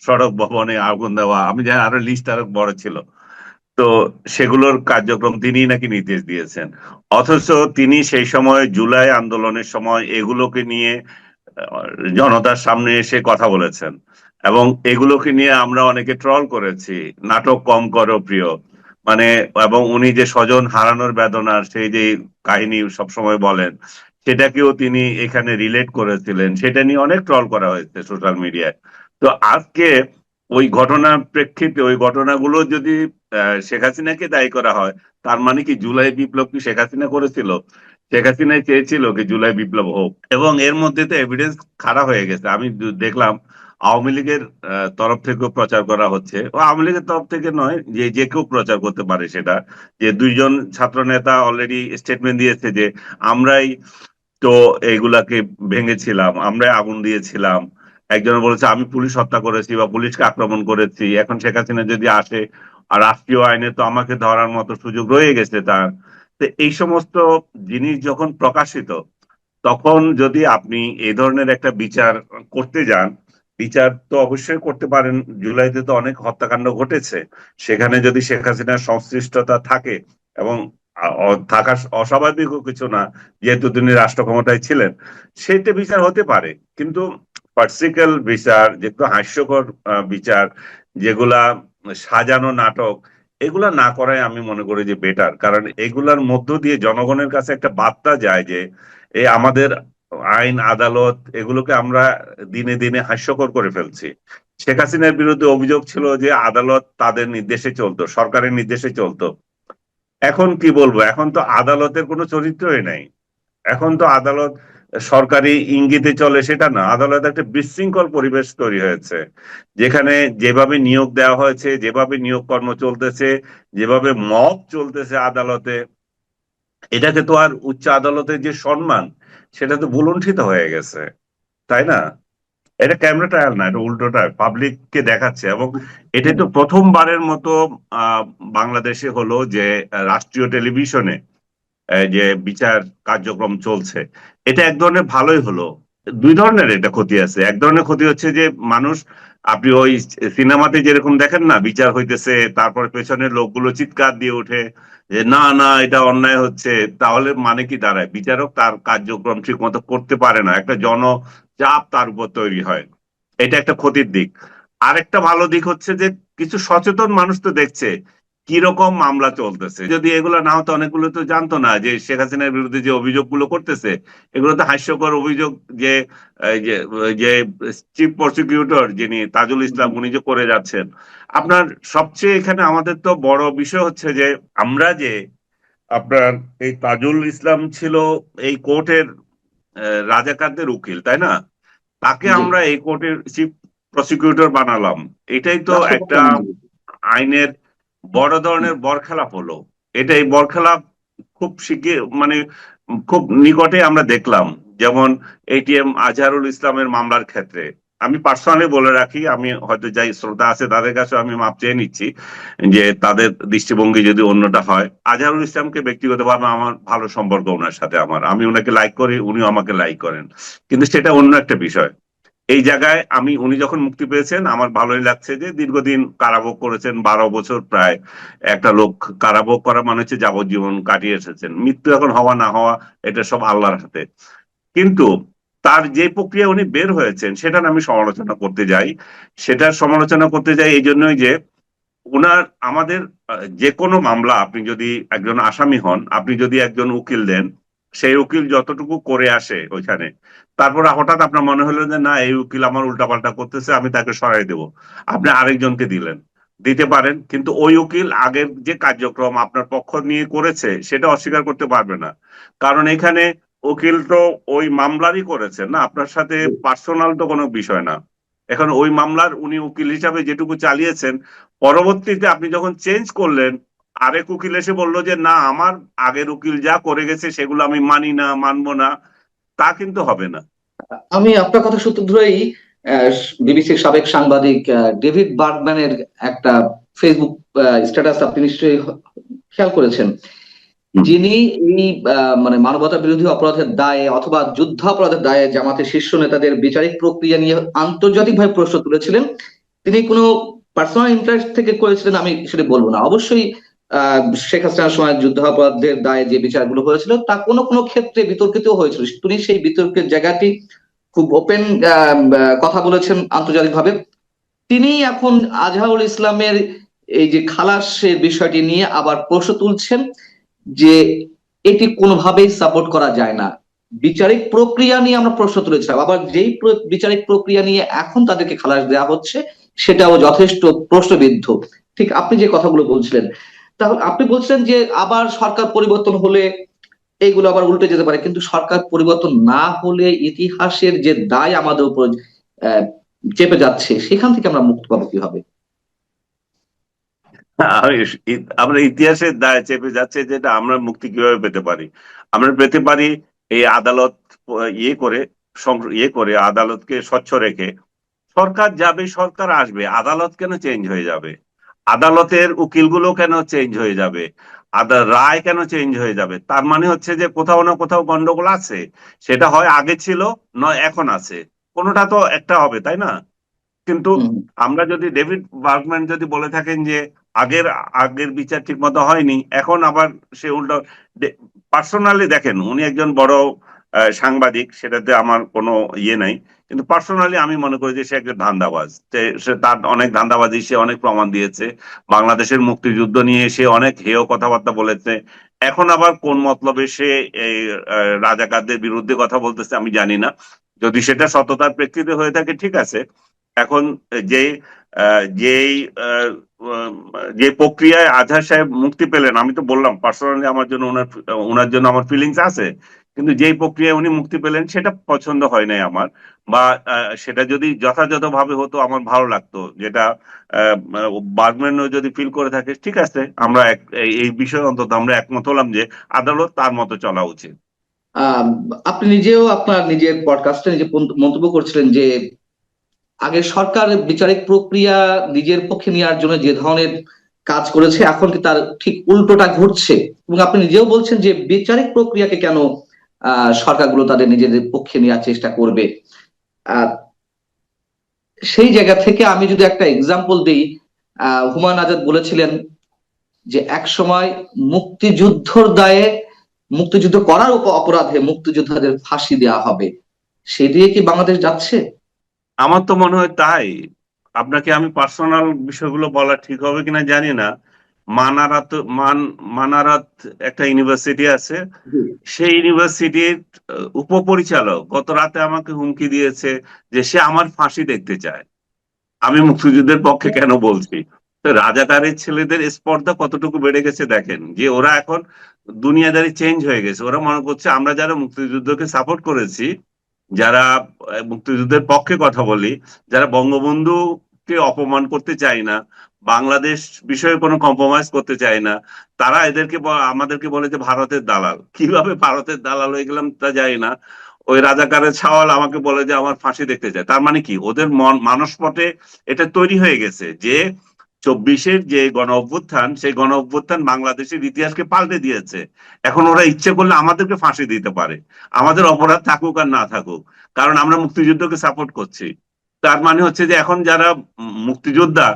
সড়ক ভবনে আগুন দেওয়া, আমি জানি আরো লিস্ট আরো বড় ছিল। তো সেগুলোর কার্যক্রম তিনি নাকি নির্দেশ দিয়েছেন। অথচ তিনি সেই সময় জুলাই আন্দোলনের সময় এগুলোকে নিয়ে আহ, জনতার সামনে এসে কথা বলেছেন, এবং এগুলোকে নিয়ে আমরা অনেকে ট্রল করেছি, নাটক কম করো প্রিয়, মানে, এবং উনি যে স্বজন হারানোর বেদনার সেই যে কাহিনী সবসময় বলেন, সেটাকেও তিনি এখানে রিলেট করেছিলেন, সেটা নিয়ে অনেক ট্রল করা হয়েছে সোশ্যাল মিডিয়ায়। তো আজকে ওই ঘটনার প্রেক্ষিতে ওই ঘটনাগুলো যদি শেখ হাসিনাকে দায়ী করা হয়, তার মানে কি জুলাই বিপ্লব কি শেখ হাসিনা করেছিল? শেখ হাসিনা চেয়েছিল কি জুলাই বিপ্লব হোক? এবং এর মধ্যে তো এভিডেন্স খাড়া হয়ে গেছে। আমি দেখলাম আওয়ামী লীগের তরফ থেকেও প্রচার করা হচ্ছে, ও আওয়ামী লীগের তরফ থেকে নয়, যে যে কেউ প্রচার করতে পারে সেটা, যে দুইজন ছাত্র নেতা অলরেডি স্টেটমেন্ট দিয়েছে যে আমরাই তো এইগুলাকে ভেঙেছিলাম, আমরাই আগুন দিয়েছিলাম। একজন বলেছে আমি পুলিশ হত্যা করেছি বা পুলিশকে আক্রমণ করেছি, এখন শেখ হাসিনা যদি আসে আর রাষ্ট্রীয় আইনে তো আমাকে ধরার মতো সুযোগ রয়ে গেছে তার। তো এই সমস্ত জিনিস যখন প্রকাশিত, তখন যদি আপনি এই ধরনের একটা বিচার করতে যান, বিচার তো অবশ্যই করতে পারেন। জুলাইতে তো অনেক হত্যাকাণ্ড ঘটেছে, সেখানে যদি শেখ হাসিনার সংশ্লিষ্টতা থাকে, এবং থাকা অস্বাভাবিকও কিছু না, যেহেতু তিনি রাষ্ট্র ক্ষমতায় ছিলেন, সেটা বিচার হতে পারে। কিন্তু পার্সিক্যাল বিচার, যেগুলো হাস্যকর বিচার, যেগুলা সাজানো নাটক, এগুলা না করাই আমি মনে করি যে বেটার। কারণ এগুলার মধ্য দিয়ে জনগণের কাছে একটা বার্তা যায় যে এই আমাদের আইন আদালত এগুলোকে আমরা দিনে দিনে হাস্যকর করে ফেলছি। শেখ হাসিনার বিরুদ্ধে অভিযোগ ছিল যে আদালত তাদের নির্দেশে চলতো, সরকারের নির্দেশে চলতো। এখন কি বলবো, এখন তো আদালতের কোনো চরিত্রই নাই। এখন তো আদালত সরকারি ইঙ্গিতে চলে সেটা না, আদালত একটা বিশৃঙ্খল পরিবেশ তৈরি হয়েছে, যেখানে যেভাবে নিয়োগ দেওয়া হয়েছে, যেভাবে নিয়োগ কর্ম চলতেছে, যেভাবে মব চলতেছে আদালতে, এটাকে তো আর উচ্চ আদালতের যে সম্মান, সেটা তো ভুলুণ্ঠিত হয়ে গেছে, তাই না? এটা ক্যামেরা ট্রায়াল না, এটা উল্টোটা পাবলিককে দেখাচ্ছে। এবং এটা তো প্রথমবারের মতো আহ বাংলাদেশে হলো যে রাষ্ট্রীয় টেলিভিশনে যে বিচার কার্যক্রম চলছে। এটা এক ধরনের ভালোই হলো। দুই ধরনের এটা ক্ষতি আছে। এক ধরনের ক্ষতি হচ্ছে যে মানুষ, আপনি ওই সিনেমাতে যেরকম দেখেন না, বিচার হইতেছে, তারপর পেছনের লোকগুলো চিৎকার দিয়ে ওঠে যে না না এটা অন্যায় হচ্ছে, তাহলে মানে কি দাঁড়ায়, বিচারক তার কার্যক্রম ঠিক মতো করতে পারে না, একটা জনচাপ তার উপর তৈরি হয়। এটা একটা ক্ষতির দিক। আরেকটা ভালো দিক হচ্ছে যে কিছু সচেতন মানুষ তো দেখছে কিরকম মামলা চলতেছে। যদি এগুলো না হতো, অনেকগুলো তো জানতো না যে শেখ হাসিনার বিরুদ্ধে যে অভিযোগগুলো করতেছে, এগুলো তো হাস্যকর অভিযোগ। যে এই যে যে চিফ প্রসিকিউটর যিনি তাজুল ইসলাম, উনি যে করে যাচ্ছেন। আপনার সবচেয়ে এখানে আমাদের তো বড় বিষয় হচ্ছে যে আমরা যে আপনার এই তাজুল ইসলাম ছিল এই কোর্টের রাজাকারদের উকিল, তাই না? তাকে জি। আমরা এই কোর্টের চিফ প্রসিকিউটর বানালাম। এটাই তো একটা রাষ্ট্রপক্ষ। আইনের বড় ধরনের বরখেলাপ হলো। এটা এই বরখেলাপ খুব শিগগির, মানে খুব নিকটে আমরা দেখলাম। যেমন এটিএম আজহারুল ইসলামের মামলার ক্ষেত্রে আমি পার্সোনালি বলে রাখি, আমি হয়তো যাই শ্রোতা আছে তাদের কাছে আমি মাপ চেয়ে নিচ্ছি যে তাদের দৃষ্টিভঙ্গি যদি অন্যটা হয়। আজহারুল ইসলামকে ব্যক্তিগতভাবে আমার ভালো সম্পর্ক ওনার সাথে, আমি ওনাকে লাইক করি, উনিও আমাকে লাইক করেন। কিন্তু সেটা অন্য একটা বিষয়। এই জায়গায় আমি, উনি যখন মুক্তি পেয়েছেন, আমার ভালোই লাগছে যে দীর্ঘদিন কারাভোগ করেছেন, 12 বছর প্রায়। একটা লোক কারাভোগ করা মানে হচ্ছে যাবজ্জীবন কাটিয়ে এসেছেন, মৃত্যু এখন হওয়া না হওয়া এটা সব আল্লাহর হাতে। কিন্তু তার যে প্রক্রিয়া উনি বের হয়েছেন, সেটা আমি সমালোচনা করতে যাই। সেটার সমালোচনা করতে যাই এই জন্যই যে উনার, আমাদের যে কোনো মামলা, আপনি যদি একজন আসামি হন, আপনি যদি একজন উকিল দেন, সেই উকিল যতটুকু করে আসে ওইখানে, তারপর হঠাৎ আপনার মনে হলো যে না, এই উকিল আমার উল্টাপাল্টা করতেছে, আমি তাকে সরাই দেব, আপনি আরেকজনকে দিলেন, দিতে পারেন। কিন্তু ওই উকিল আগের যে কার্যক্রম আপনার পক্ষ নিয়ে করেছে সেটা অস্বীকার করতে পারবে না। কারণ এখানে উকিল তো ওই মামলারই করেছেন না, আপনার সাথে পার্সোনাল তো কোনো বিষয় না। এখন ওই মামলার উনি উকিল হিসাবে যেটুকু চালিয়েছেন, পরবর্তীতে আপনি যখন চেঞ্জ করলেন, আরেক উকিল এসে বললো যে না, আমার আগের উকিল যা করে গেছে সেগুলো আমি মানি না, মানবো না, তা কিন্তু হবে না। আমি আপনার কথা সূত্র ধরেই বিবিসির সাবেক সাংবাদিক ডেভিড বার্গম্যানের একটা ফেসবুক স্ট্যাটাস আপনি নিশ্চয়ই খেয়াল করেছেন। হুম। যিনি এই মানে মানবতা বিরোধী অপরাধের দায়ে অথবা যুদ্ধাপরাধের দায়ে জামাতের শীর্ষ নেতাদের বিচারিক প্রক্রিয়া নিয়ে আন্তর্জাতিকভাবে প্রশ্ন তুলেছিলেন। তিনি কোনো পার্সোনাল ইন্টারেস্ট থেকে করেছিলেন আমি সেটা বলবো না। অবশ্যই শেখ হাসিনার সময় যুদ্ধাপরাধের দায়ে যে বিচারগুলো হয়েছিল তা কোনো কোনো ক্ষেত্রে বিতর্কিত হয়েছিল, তিনি সেই বিতর্কের জায়গাটি খুব ওপেন কথা বলেছেন আন্তর্জাতিকভাবে। তিনি এখন আজহারুল ইসলামের এই যে খালাসের বিষয়টি নিয়ে আবার প্রশ্ন তুলছেন যে এটি কোনোভাবেই সাপোর্ট করা যায় না। বিচারিক প্রক্রিয়া নিয়ে আমরা প্রশ্ন তুলেছিলাম, আবার যেই বিচারিক প্রক্রিয়া নিয়ে এখন তাদেরকে খালাস দেওয়া হচ্ছে সেটাও যথেষ্ট প্রশ্নবিদ্ধ। ঠিক আপনি যে কথাগুলো বলছিলেন, তাহলে আপনি বলছিলেন যে আবার সরকার পরিবর্তন হলে এইগুলো আবার উল্টে যেতে পারে, কিন্তু সরকার পরিবর্তন না হলে ইতিহাসের যে দায় আমাদের উপর আহ, চেপে যাচ্ছে সেখান থেকে আমরা মুক্ত পাবো কিভাবে? আমরা ইতিহাসের দায় চেপে যাচ্ছে, যেটা আমরা মুক্তি কিভাবে পেতে পারি? আমরা পেতে পারি এই আদালত ইয়ে করে ইয়ে করে আদালতকে স্বচ্ছ রেখে। সরকার যাবে, সরকার আসবে, আদালত কেন চেঞ্জ হয়ে যাবে? আদালতের উকিলগুলো কেন চেঞ্জ হয়ে যাবে? রায় কেন চেঞ্জ হয়ে যাবে? তার মানে হচ্ছে যে কোথাও না কোথাও গন্ডগোল আছে। সেটা হয় আগে ছিল, নয় এখন আছে, কোনোটা তো একটা হবে, তাই না? কিন্তু হুম। আমরা যদি ডেভিড বার্গম্যান যদি বলে থাকেন যে আগের আগের বিচার ঠিক মতো হয়নি, এখন আবার সে উল্টো। পার্সোনালি দেখেন, উনি একজন বড় সাংবাদিক, সেটাতে আমার কোনো ইয়ে নাই, কিন্তু পার্সোনালি আমি মনে করি যে সে একজন ধান্দাবাজ। সে তার অনেক ধান্দাবাজি, সে অনেক প্রমাণ দিয়েছে। বাংলাদেশের মুক্তিযুদ্ধ নিয়ে সে অনেক হেয় কথাবার্তা বলেছে। এখন আবার কোন মতলবে সে এই রাজাকারদের বিরুদ্ধে কথা বলতেছে আমি জানি না। যদি সেটা সততার প্রেক্ষিতে হয়ে থাকে ঠিক আছে। এখন যে যেই যে প্রক্রিয়ায় আজহার সাহেব মুক্তি পেলেন, আমি তো বললাম পার্সোনালি আমার জন্য ওনার জন্য আমার ফিলিংস আছে, কিন্তু যেই প্রক্রিয়ায় উনি মুক্তি পেলেন সেটা পছন্দ হয় নাই আমার। বা সেটা যদি যথাযথভাবে হতো আমার ভালো লাগতো, যেটা বার্গম্যানও যদি ফিল করে থাকে ঠিক আছে, আমরা এই বিষয়ে অন্তত আমরা একমত হলাম যে আদালত তার মতো চলা উচিত। আহ আপনি নিজেও আপনার নিজের পডকাস্টে নিজে মন্তব্য করছিলেন যে আগে সরকার বিচারিক প্রক্রিয়া নিজের পক্ষে নেওয়ার জন্য যে ধরনের কাজ করেছে এখন কি তার ঠিক উল্টোটা ঘটছে, এবং আপনি নিজেও বলছেন যে বিচারিক প্রক্রিয়াকে কেন সরকারগুলো তাদের নিজেদের পক্ষে নেওয়ার চেষ্টা করবে। আহ সেই জায়গা থেকে আমি যদি একটা এক্সাম্পল দিই, হুমায়ুন আজাদ বলেছিলেন যে এক সময় মুক্তিযুদ্ধর দায়ে, মুক্তিযুদ্ধ করার অপরাধে মুক্তিযোদ্ধাদের ফাঁসি দেওয়া হবে, সে দিয়ে কি বাংলাদেশ যাচ্ছে? আমার তো মনে হয় তাই। আপনাকে আমি পার্সোনাল বিষয়গুলো বলা ঠিক হবে কিনা জানি না। মানারাত মান মানারাত একটা ইউনিভার্সিটি আছে, জি। সেই ইউনিভার্সিটির উপপরিচালক গত রাতে আমাকে হুমকি দিয়েছে যে সে আমার ফাঁসি দেখতে চায়। আমি মুক্তিযুদ্ধের পক্ষে কেন বলছি? তো রাজাকারের ছেলেদের স্পর্ধা কতটুকু বেড়ে গেছে দেখেন, যে ওরা এখন দুনিয়াদারি চেঞ্জ হয়ে গেছে। ওরা মনে করছে আমরা যারা মুক্তিযুদ্ধকে সাপোর্ট করেছি, যারা মুক্তিযুদ্ধের পক্ষে কথা বলি, যারা বঙ্গবন্ধুকে অপমান করতে চাই না, বাংলাদেশ বিষয়ে কোনো কম্প্রোমাইজ করতে চাই না, তারা আমাদেরকে বলে যে ভারতের দালাল। কিভাবে ভারতের দালাল হয়ে গেলাম তা জানি না। ওই রাজাকারের ছাওয়াল আমাকে বলে যে আমার ফাঁসি দেখতে চায়। তার মানে কি, ওদের মানসপটে এটা তৈরি হয়ে গেছে যে 24-এর যে গণ অভ্যুত্থান, সেই গণ অভ্যুত্থান বাংলাদেশের ইতিহাসকে পাল্টে দিয়েছে। এখন ওরা ইচ্ছে করলে আমাদেরকে ফাঁসি দিতে পারে, আমাদের অপরাধ থাকুক আর না থাকুক, কারণ আমরা মুক্তিযুদ্ধকে সাপোর্ট করছি। তার মানে হচ্ছে যে এখন যারা মুক্তিযোদ্ধা,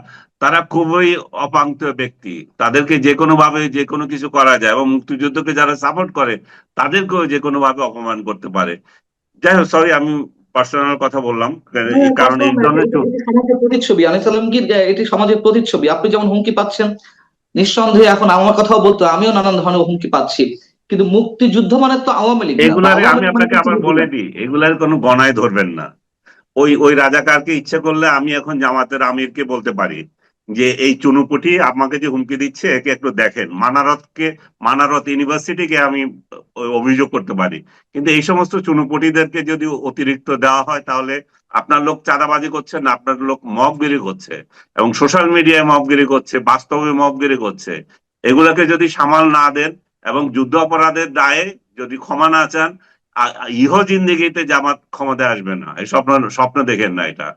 তারা খুবই অপাঙ্ক্ত ব্যক্তি, তাদেরকে যে কোনো ভাবে যে কোনো কিছু করা যায়, এবং মুক্তিযুদ্ধকে যারা সাপোর্ট করে তাদেরকেও যে কোনো ভাবে অপমান করতে পারে। যাই হোক, সরি আমি পার্সোনাল কথা বললাম, কারণ এই ধরনের এটি সমাজের প্রতিচ্ছবি, আনিস আলমগীর, এটি সমাজের প্রতিচ্ছবি। আপনি যেমন হুমকি পাচ্ছেন, নিঃসন্দেহে এখন আমার কথাও বলতো আমিও নানান ধরনের হুমকি পাচ্ছি, কিন্তু মুক্তিযুদ্ধ মানে তো আওয়ামী লীগ না, বা এগুলারে আওয়ামী আমি লীগ মানে আপনাকে আবার মুক্তিযুদ্ধ বলে না। দিই, এগুলার কোনো গণায় ধরবেন না। ওই ওই রাজাকারকে ইচ্ছে করলে আমি এখন জামাতের আমিরকে বলতে পারি যে এই চুনুপুটি আমাকে যে হুমকি দিচ্ছে একে একটু দেখেন। মানারত ইউনিভার্সিটিকে আমি অভিযোগ করতে পারি। কিন্তু এই সমস্ত চুনুপুটিদেরকে যদি অতিরিক্ত দেওয়া হয়, তাহলে আপনার লোক চাঁদাবাজি করছে না, আপনার লোক মবগিরি করছে, এবং সোশ্যাল মিডিয়ায় মবগিরি করছে, বাস্তবে মবগিরি করছে। এগুলাকে যদি সামাল না দেন এবং যুদ্ধ অপরাধের দায়ে যদি ক্ষমা না চান, ইহ জিন্দেগিতে জামাত ক্ষমতায় আসবে না, এই স্বপ্ন স্বপ্ন দেখেন না এটা,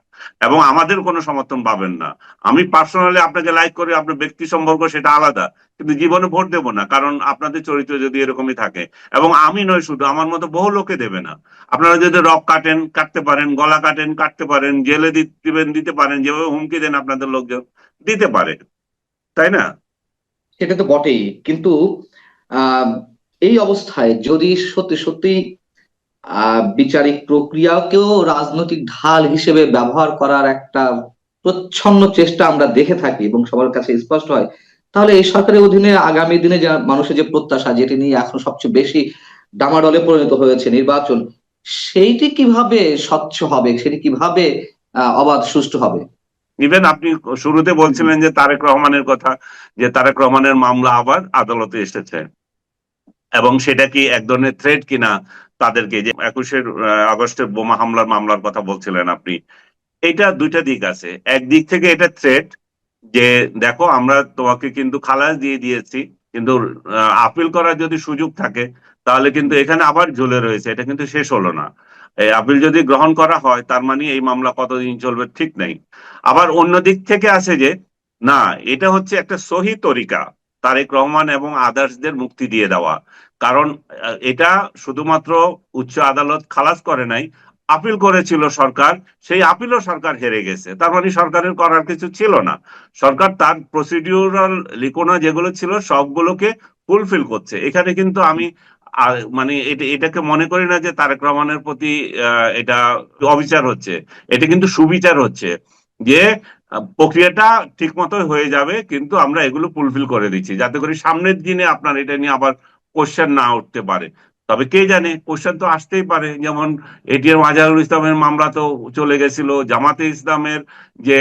এবং আমাদের কোনো সমর্থন পাবেন না। আমি পার্সোনালি আপনাকে লাইক করি, আপনার ব্যক্তি সম্পর্ক সেটা আলাদা, কিন্তু জীবনে ভোট দেব না, কারণ আপনাদের চরিত্র যদি এরকমই থাকে। এবং আমি নয় শুধু, আমার মতো বহু লোকে দেবে না। আপনারা যদি রক কাটেন কাটতে পারেন, গলা কাটেন কাটতে পারেন, জেলে দিবেন দিতে পারেন, যেভাবে হুমকি দেন আপনাদের লোকজন দিতে পারে, তাই না? সেটা তো বটেই, কিন্তু আহ এই অবস্থায় যদি সত্যি সত্যি বিচারিক প্রক্রিয়াকেও রাজনৈতিক ঢাল হিসেবে ব্যবহার করার একটা প্রচ্ছন্ন চেষ্টা আমরা দেখে থাকি এবং সবার কাছে স্পষ্ট হয়, তাহলে এই সরকারের অধীনে আগামী দিনে যে মানুষের যে প্রত্যাশা, যেটি নিয়ে এখন সবচেয়ে বেশি ডামাডোলে পরিণত হয়েছে নির্বাচন, সেইটি কিভাবে স্বচ্ছ হবে, সেটি কিভাবে অবাধ সুষ্ঠু হবে? ইভেন আপনি শুরুতে বলছিলেন যে তারেক রহমানের কথা, যে তারেক রহমানের মামলা আবার আদালতে এসেছে, এবং সেটা কি এক ধরনের থ্রেট কিনা তাদেরকে, যে 21শে আগস্টের বোমা হামলার মামলার কথা বলছিলেন আপনি, এটা দুইটা দিক আছে। একদিক থেকে এটা থ্রেট, যে দেখো আমরা তোমাকে কিন্তু খালাস দিয়ে দিয়েছি, কিন্তু আপিল করার যদি সুযোগ থাকে তাহলে কিন্তু এখানে আবার ঝুলে রয়েছে, এটা কিন্তু শেষ হলো না। এই আপিল যদি গ্রহণ করা হয় তার মানে এই মামলা কতদিন চলবে ঠিক নাই। আবার অন্য দিক থেকে আছে যে না, এটা হচ্ছে একটা সহি তরিকা তারেক রহমান এবং আদার্সদের মুক্তি দিয়ে দেওয়া। কারণ এটা শুধুমাত্র উচ্চ আদালত খালাস করে নাই, আপিল করেছিল সরকার, সেই আপিলও সরকার হেরে গেছে, তার মানে সরকারের করার কিছু ছিল না। সরকার তার প্রসিডিউরাল লিখোনা যেগুলো ছিল সবগুলোকে ফুলফিল করছে। এখানে কিন্তু আমি মানে এটাকে মনে করি না যে তারেক রহমানের প্রতি এটা অবিচার হচ্ছে, এটা কিন্তু সুবিচার হচ্ছে, যে প্রক্রিয়াটা ঠিক মতো হয়ে যাবে, কিন্তু আমরা এগুলো ফুলফিল করে দিচ্ছি যাতে করে সামনের দিনে আপনার এটা নিয়ে আবার কোশ্চেন না উঠতে পারে। তবে কে জানে, কোশ্চেন তো আসতেই পারে, যেমন এটিএম আজহারুল ইসলামের মামলা তো চলে গেছিল, জামাতে ইসলামের যে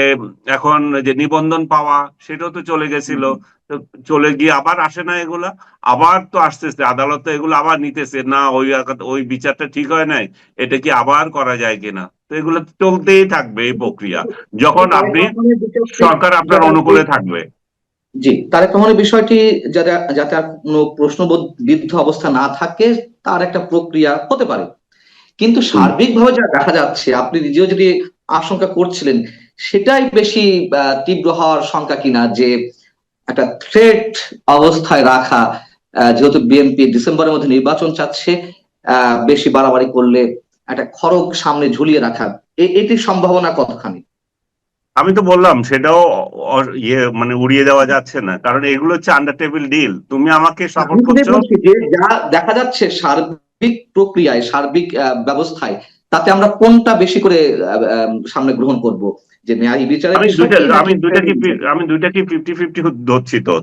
এখন যে নিবন্ধন পাওয়া সেটাও তো চলে গেছিল। তো চলে গিয়ে আবার আসে না এগুলা, আবার তো আসতেছে, আদালত তো এগুলো আবার নিতেছে না, ওই বিচারটা ঠিক হয় নাই, এটা কি আবার করা যায় কিনা। তো এগুলো চলতেই থাকবে এই প্রক্রিয়া, যখন তারেক আপনি রহমানের বিষয়টি সরকার আপনার যাতে অনুকূলে থাকবে। জি, তারেক রহমানের বিষয়টি যাতে যাতে আর কোনো প্রশ্নবিদ্ধ অবস্থা না থাকে, তার একটা প্রক্রিয়া হতে পারে। কিন্তু হুম। সার্বিকভাবে যা দেখা যাচ্ছে, আপনি নিজেও যদি আশঙ্কা করছিলেন, সেটাই বেশি তীব্র হওয়ার শঙ্কা কিনা, যে একটা থ্রেট অবস্থায় রাখা, যেহেতু বিএনপি ডিসেম্বরের মধ্যে নির্বাচন চাচ্ছে, বেশি বাড়াবাড়ি করলে একটা খড়গ সামনে ঝুলিয়ে রাখা, এটির সম্ভাবনা কতখানি? আমি তো বললাম সেটাও ইয়ে মানে উড়িয়ে দেওয়া যাচ্ছে না, কারণ এগুলো হচ্ছে আন্ডার টেবিল ডিল, তুমি আমাকে আমি সাপোর্ট সেটাই করছো। বলছি যে যা দেখা যাচ্ছে সার্বিক প্রক্রিয়ায়, সার্বিক ব্যবস্থায়, তাতে আমরা কোনটা বেশি করে সামনে গ্রহণ করব, যে ন্যায় বিচারের আমি দুইটা বিষয়টি নাকি আমি দুইটা কি থ্রেটের বিষয়টি? আমি দুইটা কি 50-50 ধরছি, তো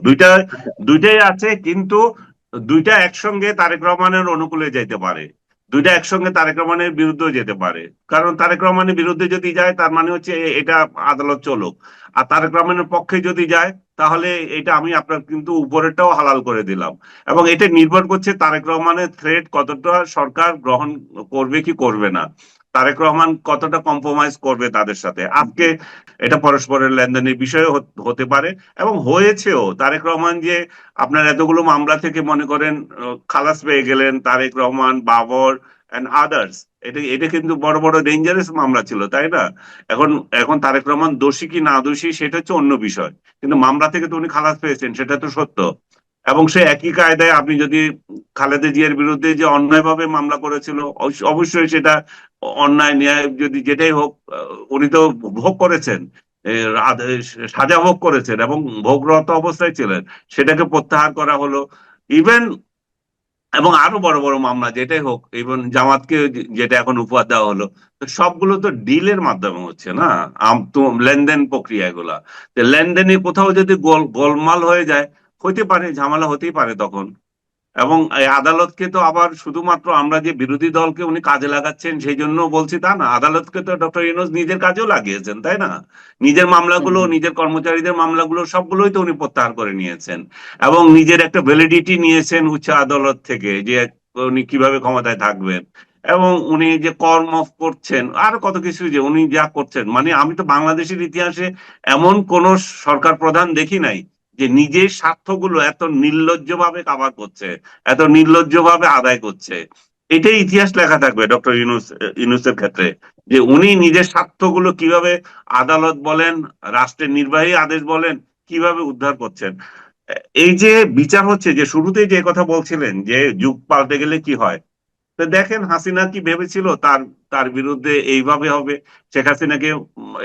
দুইটাই আছে, কিন্তু দুইটা একসঙ্গে তারেক রহমানের অনুকূলে যেতে পারে, দুইটা একসঙ্গে তারেক রহমানের বিরুদ্ধেও যেতে পারে। কারণ তারেক রহমানের বিরুদ্ধে যদি যায় তার মানে হচ্ছে এটা আদালত চলুক, আর তারেক রহমানের পক্ষে যদি যায় তাহলে এটা আমি আপনার কিন্তু উপরেরটাও হালাল করে দিলাম। এবং এটা নির্ভর করছে তারেক রহমানের থ্রেট কতটা সরকার গ্রহণ করবে কি করবে না, তারেক রহমান কতটা কম্প্রোমাইজ করবে তাদের সাথে। আজকে এটা পরস্পরের লেনদেনের বিষয় হতে পারে, এবং হয়েছেও। তারেক রহমান যে আপনার এতগুলো মামলা থেকে মনে করেন খালাস পেয়ে গেলেন, তারেক রহমান, বাবর এন্ড আদার্স, এটা এটা কিন্তু বড় বড় ডেঞ্জারাস মামলা ছিল, তাই না? এখন এখন তারেক রহমান দোষী কি না দোষী সেটা হচ্ছে অন্য বিষয়, কিন্তু মামলা থেকে তো উনি খালাস পেয়েছেন, সেটা তো সত্য। এবং সে একই কায়দায় আপনি যদি খালেদা জিয়ার বিরুদ্ধে যে অন্যায়ভাবে মামলা করেছিল, অবশ্যই সেটা অন্যায় ন্যায় যদি যেটাই হোক, উনি তো ভোগ করেছেন, এ, সাজা ভোগ করেছেন এবং ভোগরত অবস্থায় ছিলেন, সেটাকে প্রত্যাহার করা হলো। ইভেন এবং আরো বড় বড় মামলা যেটাই হোক, ইভেন জামাতকে যেটা এখন উপহার দেওয়া হলো, তো সবগুলো তো ডিলের মাধ্যমে হচ্ছে না, তো লেনদেন প্রক্রিয়া এগুলা। তো লেনদেনে কোথাও যদি গোলমাল হয়ে যায়, হইতে পারে, ঝামেলা হতেই পারে তখন। এবং এই আদালতকে তো আবার শুধুমাত্র আমরা যে বিরোধী দলকে উনি কাজে লাগাচ্ছেন সেই জন্য বলছি তা না, আদালতকে তো ডক্টর ইউনূস নিজের কাজেও লাগিয়েছেন, তাই না? নিজের হুম, মামলাগুলো, হুম। নিজের কর্মচারীদের মামলাগুলো সবগুলোই তো উনি প্রত্যাহার করে নিয়েছেন, এবং নিজের একটা ভ্যালিডিটি নিয়েছেন উচ্চ আদালত থেকে, যে উনি কিভাবে ক্ষমতায় থাকবেন, এবং উনি যে কর্ম করছেন, আরো কত কিছু যে উনি যা করছেন, মানে আমি তো বাংলাদেশের ইতিহাসে এমন কোন সরকার প্রধান দেখি নাই যে নিজের স্বার্থগুলো এত নির্লজ্জভাবে কাভার করছে, এত নির্লজ্জভাবে আদায় করছে। এটাই ইতিহাস লেখা থাকবে ডক্টর ইউনূসের ক্ষেত্রে, যে উনি নিজের স্বার্থগুলো কিভাবে আদালত বলেন, রাষ্ট্রের নির্বাহী আদেশ বলেন, কিভাবে উদ্ধার করছেন। এই যে বিচার হচ্ছে, যে শুরুতেই যে কথা বলছিলেন যে যুগ পাল্টে গেলে কি হয়, তো দেখেন হাসিনা কি ভেবেছিল তার তার বিরুদ্ধে এইভাবে হবে, শেখ হাসিনাকে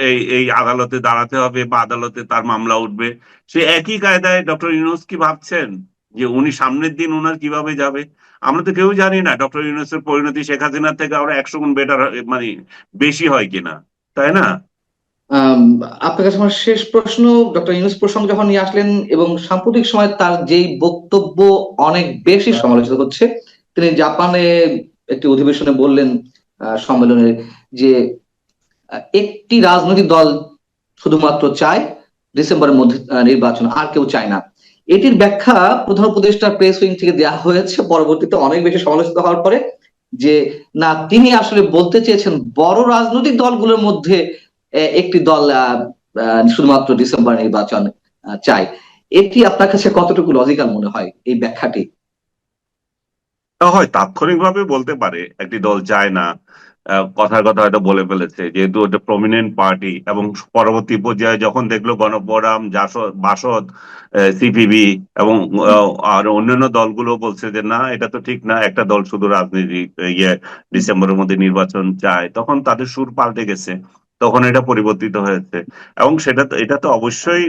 এই এই আদালতে দাঁড়াতে হবে বা আদালতে তার মামলা উঠবে। সে একই কায়দায় ডক্টর ইউনূস কি ভাবছেন যে উনি সামনের দিন উনার কিভাবে যাবে? আমরা তো কেউ জানি না ডক্টর ইউনূসের পরিণতি শেখ হাসিনার থেকে আরো 100 গুণ বেটার, মানে বেশি হয় কিনা, তাই না? আম, আপনার কাছে আমার শেষ প্রশ্ন, ডক্টর ইউনূস প্রসঙ্গ যখন নিয়ে আসলেন এবং সাম্প্রতিক সময় তার যেই বক্তব্য অনেক বেশি সমালোচিত হচ্ছে, তিনি জাপানে একটি অধিবেশনে বললেন, সম্মেলনে, যে একটি রাজনৈতিক দল শুধুমাত্র চায় ডিসেম্বরের মধ্যে নির্বাচন, আর কেউ চায় না। এটির ব্যাখ্যা প্রধান উপদেষ্টা প্রেস উইং থেকে দেওয়া হয়েছে পরবর্তীতে অনেক বেশি সমালোচিত হওয়ার পরে, যে না, তিনি আসলে বলতে চেয়েছেন বড় রাজনৈতিক দলগুলোর মধ্যে একটি দল শুধুমাত্র ডিসেম্বর নির্বাচন চায়। এটি আপনার কাছে কতটুকু লজিক্যাল মনে হয়, এই ব্যাখ্যাটি? তা হয় তাৎক্ষণিকভাবে বলতে পারে একটি দল চায় না, কথার কথা হয়তো বলে ফেলেছে যেহেতু ওটা প্রমিনেন্ট পার্টি, এবং পরবর্তী পর্যায়ে যখন দেখলো গণফোরাম, জাসদ, বাসদ, সিপিবি এবং আর অন্যান্য দলগুলো বলছে যে না, এটা তো ঠিক না, একটা দল শুধু রাজনীতি ইয়ে ডিসেম্বরের মধ্যে নির্বাচন চায়, তখন তাদের সুর পাল্টে গেছে, তখন এটা পরিবর্তিত হয়েছে। এবং এটা তো অবশ্যই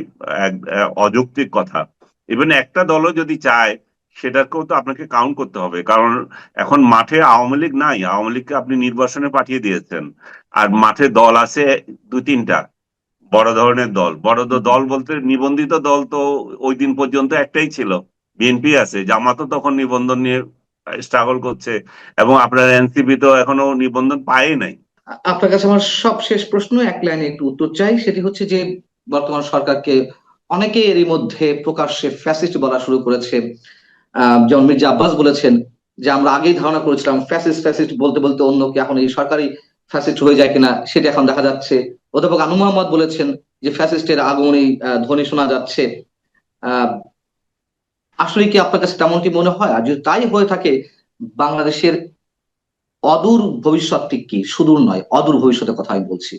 অযৌক্তিক কথা। ইভেন একটা দলও যদি চায়, সেটাকেও তো আপনাকে কাউন্ট করতে হবে, কারণ এখন মাঠে আওয়ামী লীগ নাই, আওয়ামী লীগকে আপনি নির্বাসনে পাঠিয়ে দিয়েছেন, আর মাঠে দল আছে 2-3টা বড় ধরনের দল। দল বলতে নিবন্ধিত দল তো ওই দিন পর্যন্ত একটাই ছিল, বিএনপি আছে, জামাতও তখন নিবন্ধন নিয়ে স্ট্রাগল করছে, এবং আপনার এনসিপি তো এখনো নিবন্ধন পায় নাই। আপনার কাছে আমার সব শেষ প্রশ্ন, এক লাইনে একটু উত্তর চাই। সেটি হচ্ছে যে বর্তমান সরকারকে অনেকে এরই মধ্যে প্রকাশ্যে ফ্যাসিস্ট বলা শুরু করেছে। যেমন মির্জা আব্বাস বলেছেন যে আমরা আগেই ধারণা করেছিলাম ফ্যাসিস্ট ফ্যাসিস্ট বলতে বলতে অন্য কি এখন এই সরকারি ফ্যাসিস্ট হয়ে যায় কিনা, সেটা এখন দেখা যাচ্ছে। অধ্যাপক আনু মোহাম্মদ বলেছেন যে ফ্যাসিস্টের আগমনী ধ্বনি শোনা যাচ্ছে। আহ আসলে কি আপনার কাছে তেমনটি মনে হয়? আর যদি তাই হয়ে থাকে, বাংলাদেশের অদূর ভবিষ্যৎটি কি? সুদূর নয়, অদূর ভবিষ্যতের কথা আমি বলছি।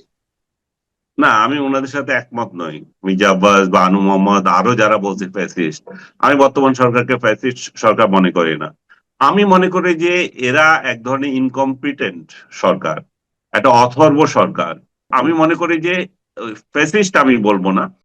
না, আমি ওনাদের সাথে একমত নই। মির্জা আব্বাস বা আনু মোহাম্মদ আরো যারা বলছে ফ্যাসিস্ট, আমি বর্তমান সরকারকে ফ্যাসিস্ট সরকার মনে করি না। আমি মনে করি যে এরা এক ধরনের ইনকম্পিটেন্ট সরকার, একটা অথর্ব সরকার। আমি মনে করি যে ফ্যাসিস্ট আমি বলবো না,